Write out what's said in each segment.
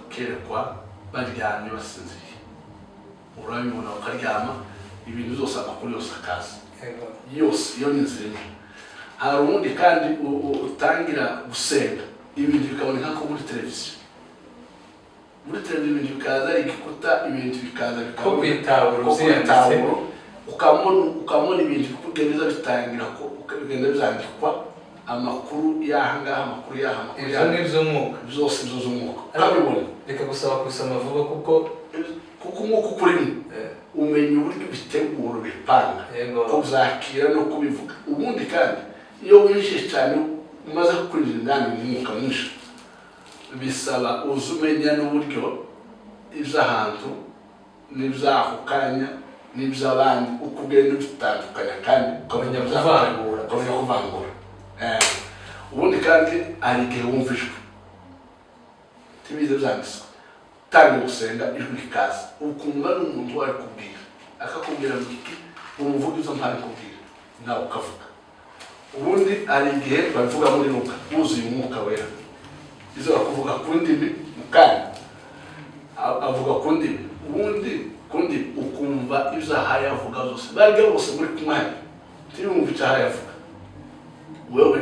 bakerekwa baryamye basinziriye, urabibona bakaryama ibintu byose amakuru yose akaza yose iyo n'inzira imwe. Hari ubundi kandi utangira gusenga ibintu bikaboneka ko muri televiziyo, muri televiziyo ibintu bikaza igikuta, ibintu bikaza bikabona ukamona ibintu kugenda bitangira ko ukagenda byandikwa amakuru y'ahangaha, amakuru y'aha, amakuru y'aha n'iz'umwuka, byose by'umwuka ukabibona. Reka gusaba kusoma vuba kuko umwuka ukurimo umenya uburyo bitegura bipanga kubyakira no kubivuga. Ubundi kandi iyo winjiye cyane umaze kwinjira indani mu mwuka mwinshi, bisaba uzumenya n'uburyo iby'ahantu n'iby'aho kanya n'iby'abandi uko ugenda bitandukanya kandi ukamenya kuvangura. Ubundi kandi hari igihe wumva ijwi tibize byanditswe, utangiye gusenga ijwi rikaza ukumva n'umuntu wari kubwira akakubwira ngo iki umuvuga izo mpari kubwira nawe ukavuga. Ubundi hari igihe bavuga muri Luka wuzuye umwuka wera, izo bakuvuga ku ndimi mukanya avuga ku ndimi, ubundi kundi ukumva ibyo ahaye avuga zose barya bose muri kumwanya tirumva icyo ahaye avuga, wewe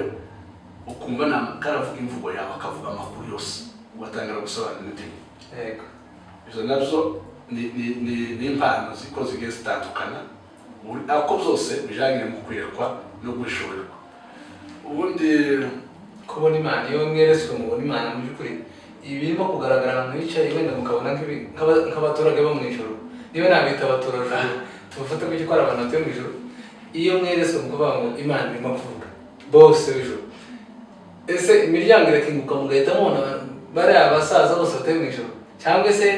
ukumva karavuga imvugo yawe akavuga amakuru yose ugatangira gusobanura indimi. Izo nabyo ni impano ziko zigiye zitandukana ako byose bijyanye mu kwerekwa no gushoborerwa. Ubundi kubona Imana, iyo mweretswe mubona Imana mu by'ukuri ibirimo kugaragara ahantu hicaye wenda mukabona nk'abaturage bo mu ijoro, niba nabita abaturajuru tubafata ko ari abantu batuye mu ijoro. Iyo mweretswe mu kuvuga ngo Imana irimo kuvuga bose w'ijoro, ese imiryango irakinguka mugahita mubona bariya abasaza bose batuye mu ijoro, cyangwa se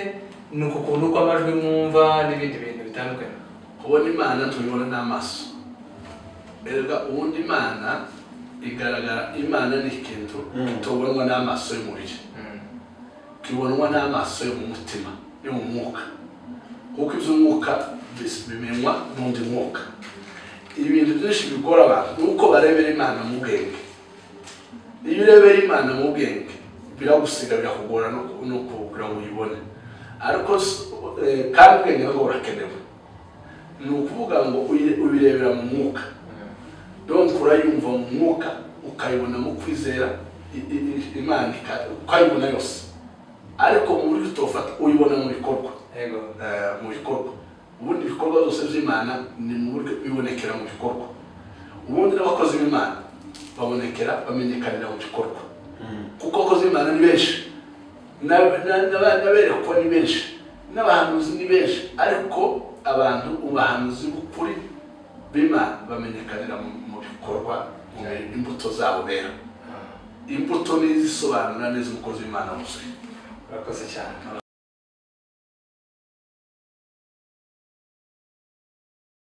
ni uku kuntu uko amajwi mwumva n'ibindi bintu bitandukanye? kubona Imana tubibona n'amaso. Erega ubundi Imana igaragara, Imana ni ikintu kitobonwa n'amaso y'umubiri, kibonwa n'amaso yo mu mutima, yo mu mwuka, kuko iby'umwuka bimenywa n'undi mwuka. Ibintu byinshi bikora abantu nuko barebera Imana mu bwenge. Iyo urebera Imana mu bwenge biragusiga, birakugora no kugira ngo uyibone, ariko kandi ubwenge nabwo burakenewe. Ni ukuvuga ngo ubirebera mu mwuka, donc urayumva mu mwuka ukayibona mu kwizera Imana ukayibona yose, ariko mu buryo utofata uyibona mu bikorwa. Mu bikorwa ubundi ibikorwa byose by'Imana ni mu buryo bibonekera mu bikorwa. Ubundi n'abakozi b'Imana bamenyekanira mu bikorwa, kuko abakozi b'Imana ni benshi, n'aberekwa ni benshi, n'abahanuzi ni benshi, ariko abantu ubahanuzi b'ukuri b'Imana bamenyekanira mu bikorwa, imbuto zabo bera. Imbuto ni izisobanura neza umukozi w'Imana wuzuye. Urakoze cyane.